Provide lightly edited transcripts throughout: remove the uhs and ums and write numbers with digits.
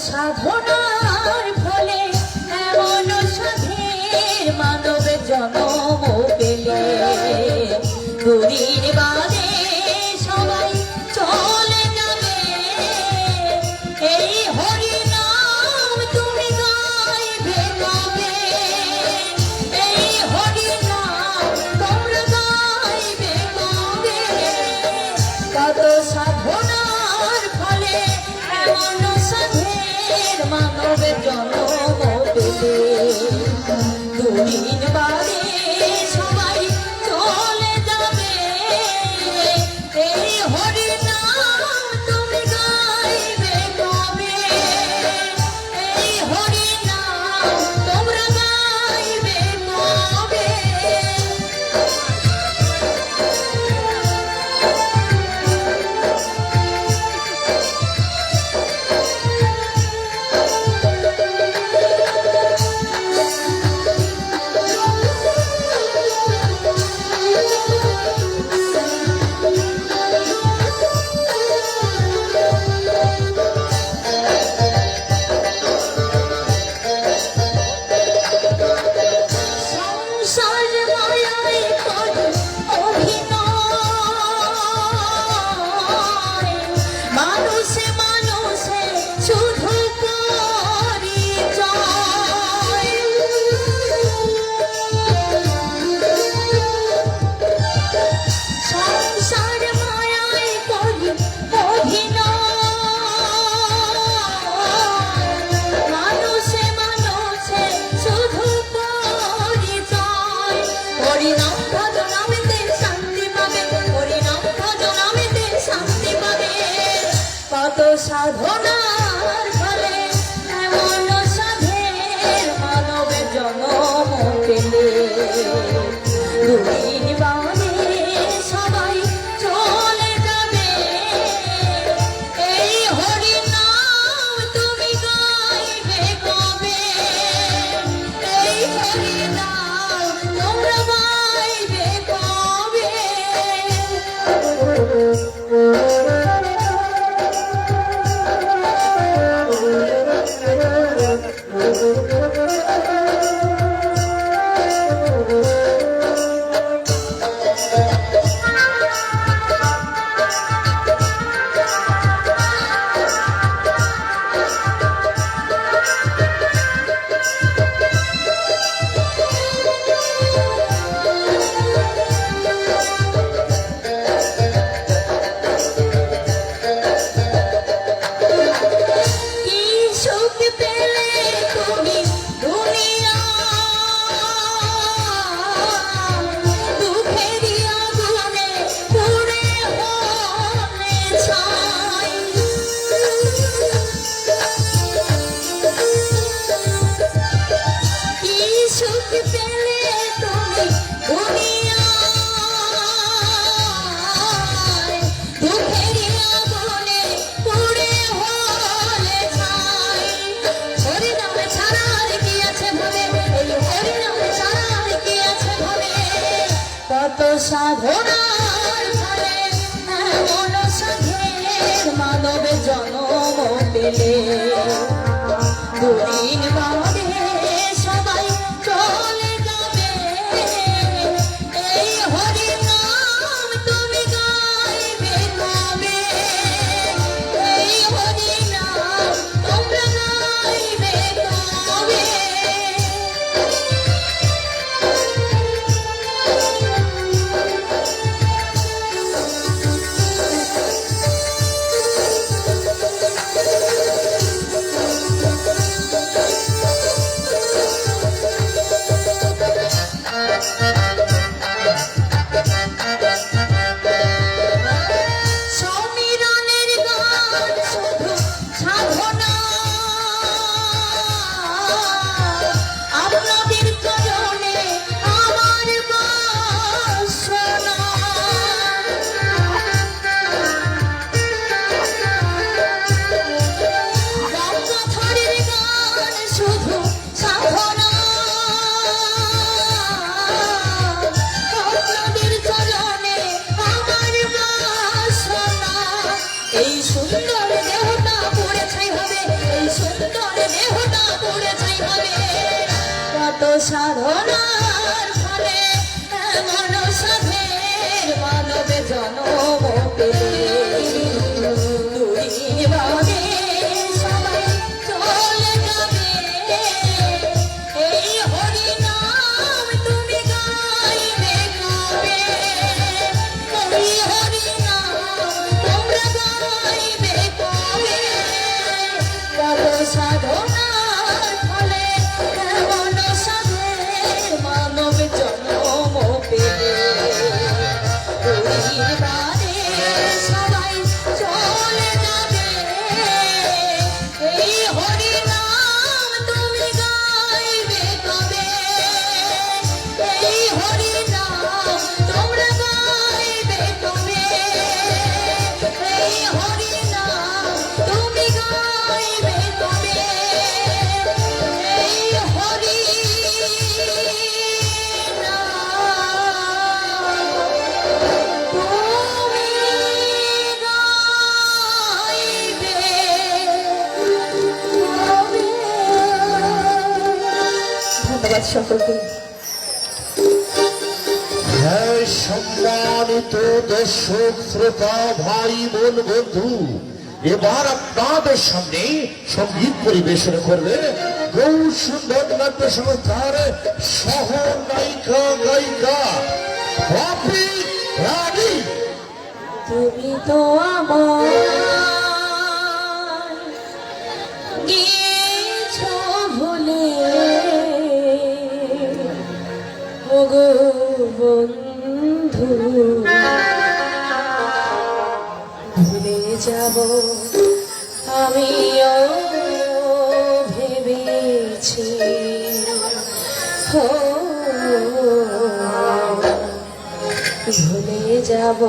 সাধনার ফলে এমন সাধের মানব জন্ম পেলে দুদিন বাদে সবাই চলে যাবে এই হরি নাম তুমি গাইবে কবে এই হরি নাম তোমরা গাইবে কবে কত সাধনার ফলে এমন মানবের জন্ম পেলে দুদিন বাদে সবাই চলে যাবে এই হরি নাম তুমি গাইবে কবে এই হরি নাম তোমরা গাইবে কবে সাধনার ফলে এমন সাধের মানবের জন্ম পেলে দুদিন বাদে সবাই চলে যাবে এই হরি নাম তুমি গাইবে কবে এই হরি নাম তোমরা গাইবে কবে সাধনার ফলে এমন সাধের মানবের জন্ম পেলে দুদিন বাদে সবাই চলে যাবে এই হরি নাম তুমি গাইবে কবে এই হরি নাম তোমরা গাইবে কবে পুড়ে ছাই হবে। কত সাধনার ফলে এমন সাধের মানবে জনম পেলে। দুই ভাগে সবাই চলে যাবে, এই হরি নাম তুমি গাইবে কবে? এই হরি নাম তোমরা গাইবে কবে? কত সাধনার ফলে এমন সাধের মানব জন্ম পেলে। দুই বারে সবাই চলে যাবে, এই হরি নাম তুমি গাইবে কবে? এই হরি নাম তোমরা গাইবে কবে? এই হরি নাম তুমি গাইবে কবে? এই হরি ধন্যবাদ সকলকে। হ্যাঁ, সম্মানিত দর্শক শ্রোতা ভাই বোন বন্ধু, এবার আপনাদের সামনে সঙ্গীত পরিবেশন করবে গৌর সুন্দর নাট্য সংস্থার সহ নায়িকা গায়িকা বাপি রানী। তুমি তো আমার গেছো ভুলে, ওগো বন্ধু ভুলে যাব আমিও ভেবেছি। ভুলে যাব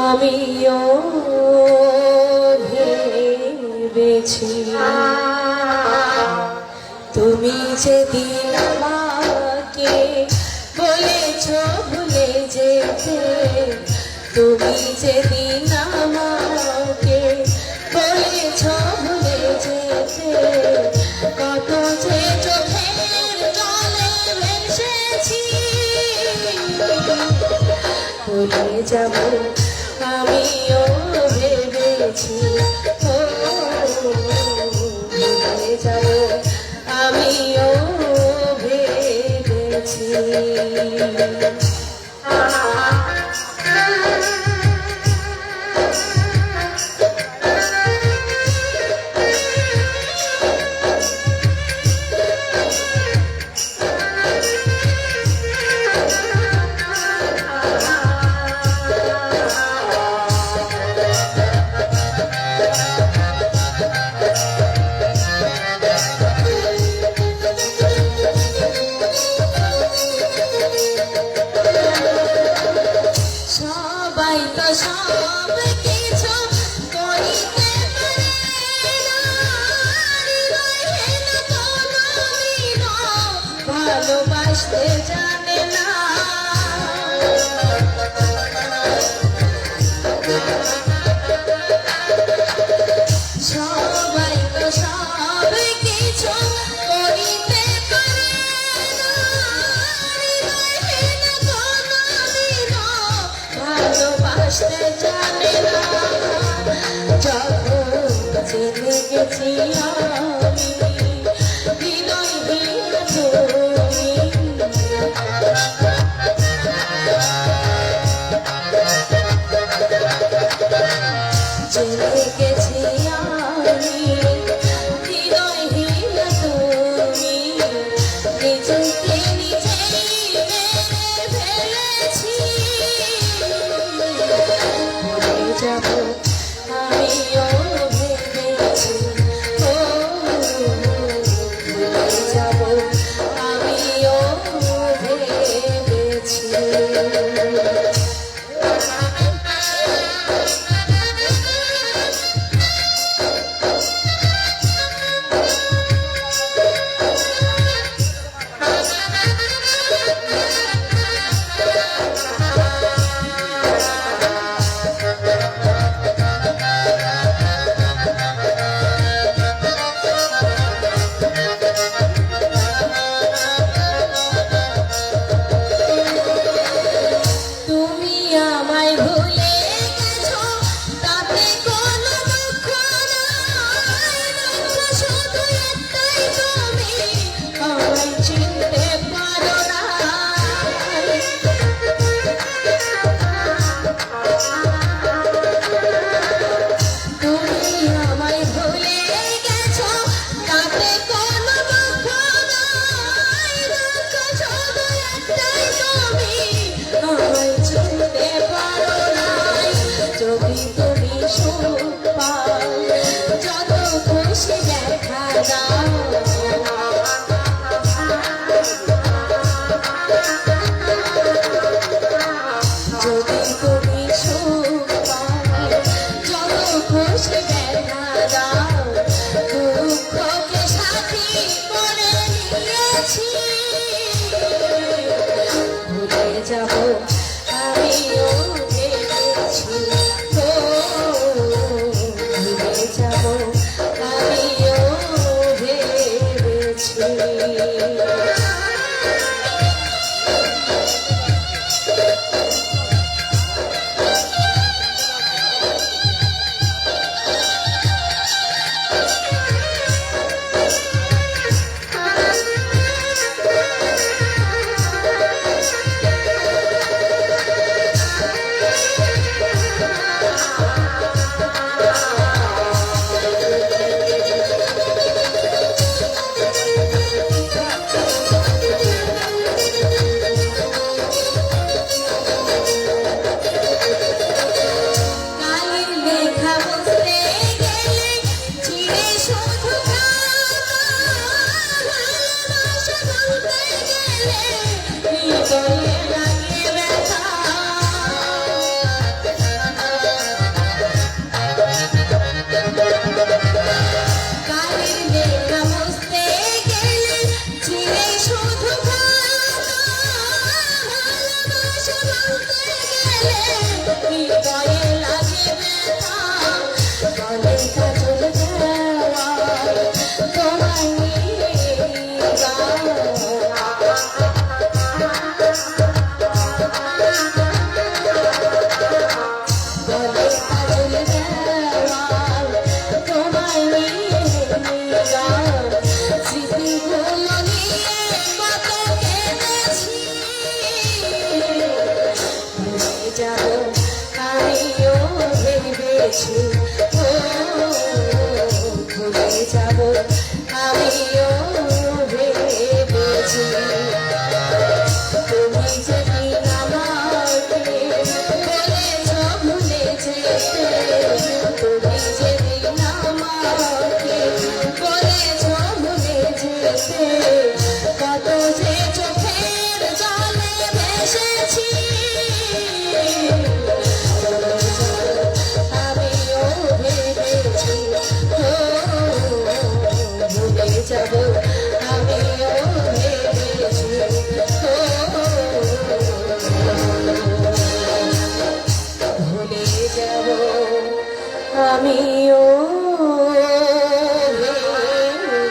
আমিও ভেবেছি। তুমি যেদিন আমাকে বলেছ ভুলে যেতে, তুমি যেদিন আমাকে বলেছ ভুলে যেতে, কত যে চোখের জলে ভেসেছি। ভুলে যাব আমিও ভেবেছি, ভুলে যাব আমিও ভেবেছি। সবাই তো সব কিছু করিতে পারে না, হৃদয়হীন কোনদিনও ভালোবাসতে জানে না। সবাই তো সব কিছু করিতে পারে না, হৃদয়হীন কোনদিনও ভালোবাসতে জানে না। যখন জেনে গেছি আমি হৃদয়হীন তুমি, জেনে গেছি আমি হৃদয়হীন তুমি, নিজেকে নিজেই মেরে ফেলেছি। ভুলে যাব আমিও ভেবেছি, ভুলে যাব আমিও ভেবেছি। আমিও ভেবেছি ও ভুলে যাব আমিও ভেবেছি। কালির লেখা বুঝতে গেলে চিরে শুধু ভালোবাসা বলতে গেলে হৃদয়ে লাগে ব্যথা। কালির লেখা বুঝতে গেলে চিরে শুধু ভালোবাসা বলতে গেলে হৃদয়ে লাগে ব্যথা। গলে কাজল দেওয়া তোমায় নিয়ে গলে কাজল দেওয়া তোমায় নিয়ে স্মৃতিগুলো নিয়ে কত কেঁদেছি। ভুলে যাব আমিও ভেবেছি ও ভুলে যাব আমিও ভেবেছি। তুমি যেদিন আমাকে বলেছ ভুলে যেতে, তুমি যেদিন আমাকে বলেছ ভুলে যেতে, কত যে চোখের জলে ভেসেছি। আমিও ভেবেছি ও ভুলে যাব আমিও ভেবেছি ও ভুলে যাব আমিও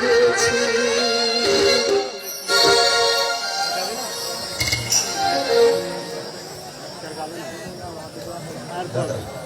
ভেবেছি। আর